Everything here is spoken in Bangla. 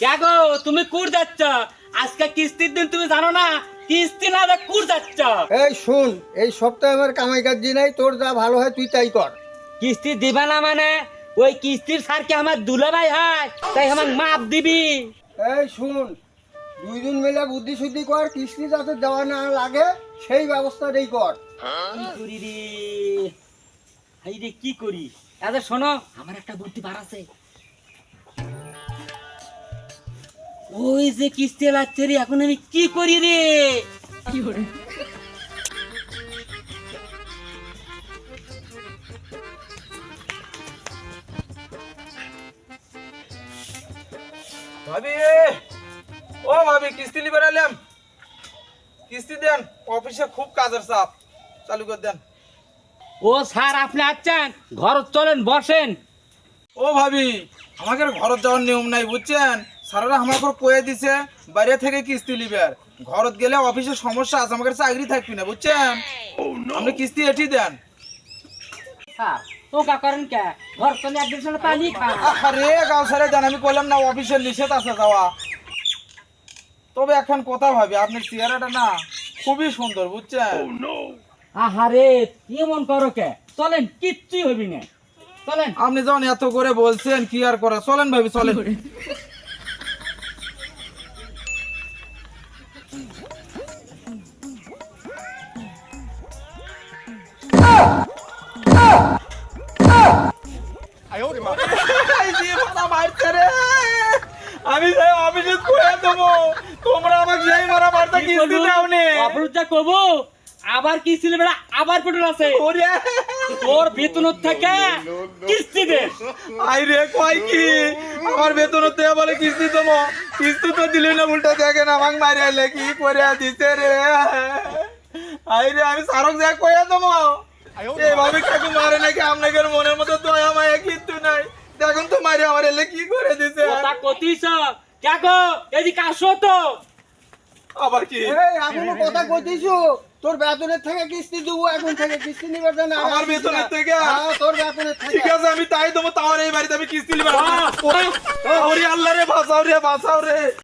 क्या गो তুমি কুড় যাচ্ছ আজকে কিস্তির দিন তুমি জানো না কিস্তি না দে কুড় যাচ্ছ এই শুন, এই সপ্তাহে আমার কামাই কাজ নাই, তোর যা ভালো হয় তুই তাই কর। কিস্তি দিবা না মানে ওই কিস্তির স্যার কি আমার দুলাভাই হয় তাই আমার মাপ দিবি এই শুন, দুইজন মিলে বুদ্ধি শুদ্ধি কর, কিস্তি যাতে দেওয়া না লাগে সেই ব্যবস্থাটাই কর। কি করি রে হাই রে কি করি আচ্ছা শোনো আমার একটা বুদ্ধি বার আছে ওই যে কিস্তি লাগছে রে এখন আমি কি করি রে কি করে ভাবি ও ভাবি কিস্তি লিবার আলাম কিস্তি দেন অফিসে খুব কাজের চাপ চালু করে দেন ও স্যার আপনি আছেন ঘর চলেন বসেন ও ভাবি আমাকে ঘরত যাওয়ার নিয়ম নাই বুঝছেন স্যারেরা আমাকে কয়ে দিছে বাইরে থেকে কিস্তি লিবার ঘরত গেলে অফিসে সমস্যা আছে আমাকে চাকরি থাকবি না বুঝছেন আপনি কিস্তি এটি দেন স্যার তো কা করেন কে ঘর চলে একদিন সাথে পানি খা আরে গাঁও ছেড়ে দেন আমি বললাম না অফিসের নিষেধ আছে যাওয়া তবে এখন কথা ভাবি আপনার চেহারাটা না খুবই সুন্দর বুঝছেন আহারে এমন করো কে চলেন কিচ্ছুই হবি না চলেন আপনি যখন এত করে বলছেন কি আর করা চলেন ভাবি চলেন এই যে মারা মারছে রে। আমি যাই অফিসে কয়ে দেবো তোমরা আমাকে যেই মারা মারতে কিস্তি দাওনি অপরুজা কব আবার কিস্তি নেবে না আবার পেট্রোল আছে ওরে তোর বেতন থেকে কিস্তি দে আই রে কয় কি আমার বেতন তে বলে কিস্তি দেবো কিস্তি তো দিলি না উল্টা দেখেন আমাকে মারি আইলে কি করে দিতে রে আই রে আমি সারক যা কয়ে দেবো এইভাবে কাকু মারে নাকি আপনাকে মনের মতো দয়া মায়া কিন্তু নাই দেখুন তো মারি আমার এলে কি করে দিছে কথা কতিস দেখো এদিকে আসো তো আবার কি এই এখনো কথা কইতিছু, তোর বেতনের থেকে কিস্তি দেবো, এখন থেকে কিস্তি নিবার জন্য আমার বেতনের থেকে? হ্যাঁ, তোর বেতনের থেকে। ঠিক আছে আমি তাই দেবো তাও এই বাড়িতে আমি কিস্তি নিবার ওরে আল্লাহ রে বাঁচাও রে